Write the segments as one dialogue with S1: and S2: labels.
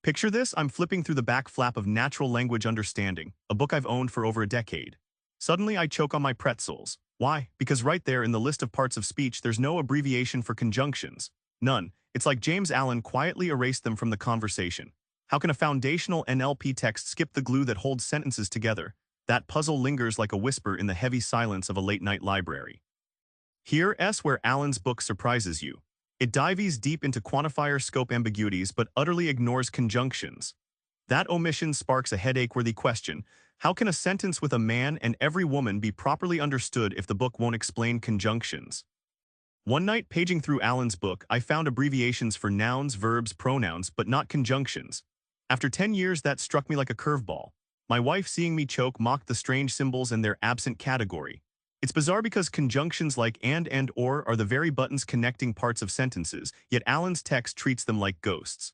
S1: Picture this, I'm flipping through the back flap of Natural Language Understanding, a book I've owned for over a decade. Suddenly, I choke on my pretzels. Why? Because right there in the list of parts of speech, there's no abbreviation for conjunctions. None. It's like James Allen quietly erased them from the conversation. How can a foundational NLP text skip the glue that holds sentences together? That puzzle lingers like a whisper in the heavy silence of a late-night library. Here's where Allen's book surprises you. It dives deep into quantifier scope ambiguities but utterly ignores conjunctions. That omission sparks a headache-worthy question. How can a sentence with a man and every woman be properly understood if the book won't explain conjunctions? One night, paging through Allen's book, I found abbreviations for nouns, verbs, pronouns, but not conjunctions. After 10 years, that struck me like a curveball. My wife, seeing me choke, mocked the strange symbols and their absent category. It's bizarre because conjunctions like and or are the very buttons connecting parts of sentences, yet Allen's text treats them like ghosts.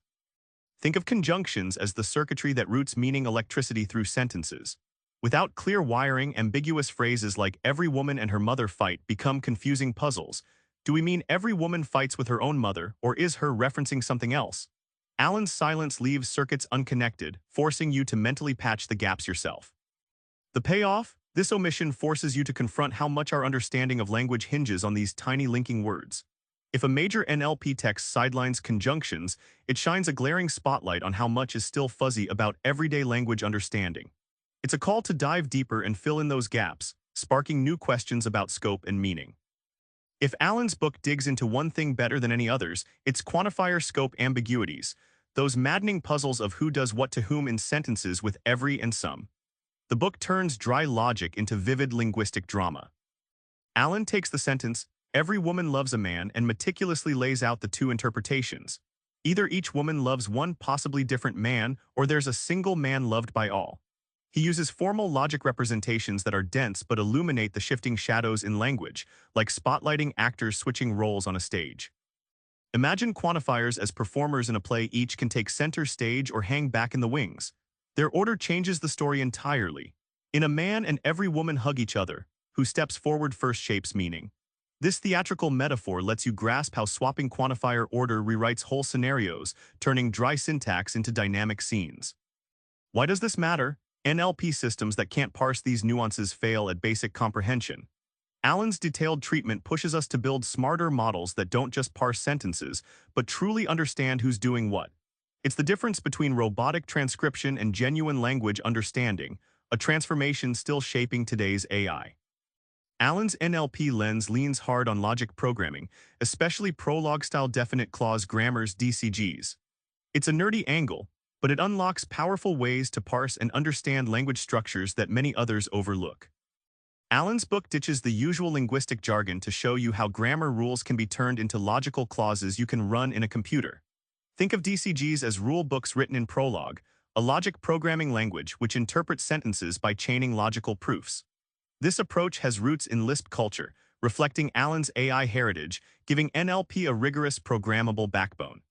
S1: Think of conjunctions as the circuitry that routes meaning electricity through sentences. Without clear wiring, ambiguous phrases like every woman and her mother fight become confusing puzzles. Do we mean every woman fights with her own mother, or is her referencing something else? Allen's silence leaves circuits unconnected, forcing you to mentally patch the gaps yourself. The payoff? This omission forces you to confront how much our understanding of language hinges on these tiny linking words. If a major NLP text sidelines conjunctions, it shines a glaring spotlight on how much is still fuzzy about everyday language understanding. It's a call to dive deeper and fill in those gaps, sparking new questions about scope and meaning. If Allen's book digs into one thing better than any others, it's quantifier scope ambiguities, those maddening puzzles of who does what to whom in sentences with every and some. The book turns dry logic into vivid linguistic drama. Allen takes the sentence, "Every woman loves a man," and meticulously lays out the two interpretations. Either each woman loves one possibly different man, or there's a single man loved by all. He uses formal logic representations that are dense but illuminate the shifting shadows in language, like spotlighting actors switching roles on a stage. Imagine quantifiers as performers in a play. Each can take center stage or hang back in the wings. Their order changes the story entirely. In A Man and Every Woman Hug Each Other, who steps forward first shapes meaning. This theatrical metaphor lets you grasp how swapping quantifier order rewrites whole scenarios, turning dry syntax into dynamic scenes. Why does this matter? NLP systems that can't parse these nuances fail at basic comprehension. Allen's detailed treatment pushes us to build smarter models that don't just parse sentences, but truly understand who's doing what. It's the difference between robotic transcription and genuine language understanding, a transformation still shaping today's AI. Allen's NLP lens leans hard on logic programming, especially prologue-style definite clause grammars (DCGs). It's a nerdy angle, but it unlocks powerful ways to parse and understand language structures that many others overlook. Allen's book ditches the usual linguistic jargon to show you how grammar rules can be turned into logical clauses you can run in a computer. Think of DCGs as rule books written in Prolog, a logic programming language which interprets sentences by chaining logical proofs. This approach has roots in Lisp culture, reflecting Allen's AI heritage, giving NLP a rigorous programmable backbone.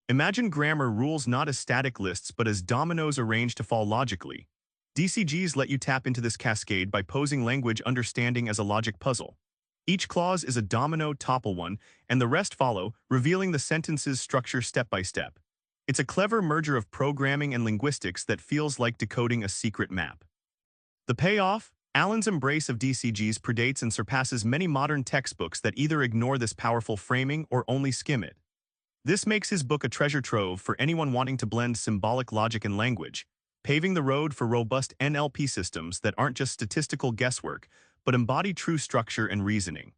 S1: Imagine grammar rules not as static lists but as dominoes arranged to fall logically. DCGs let you tap into this cascade by posing language understanding as a logic puzzle. Each clause is a domino topple one, and the rest follow, revealing the sentence's structure step by step. It's a clever merger of programming and linguistics that feels like decoding a secret map. The payoff? Allen's embrace of DCGs predates and surpasses many modern textbooks that either ignore this powerful framing or only skim it. This makes his book a treasure trove for anyone wanting to blend symbolic logic and language, paving the road for robust NLP systems that aren't just statistical guesswork, but embody true structure and reasoning.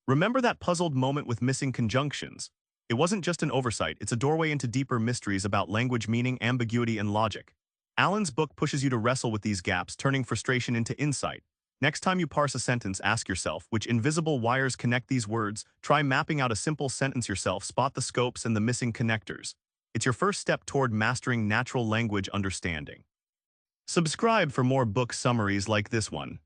S1: Remember that puzzled moment with missing conjunctions? It wasn't just an oversight, it's a doorway into deeper mysteries about language meaning, ambiguity, and logic. Allen's book pushes you to wrestle with these gaps, turning frustration into insight. Next time you parse a sentence, ask yourself, which invisible wires connect these words? Try mapping out a simple sentence yourself, spot the scopes and the missing connectors. It's your first step toward mastering natural language understanding. Subscribe for more book summaries like this one.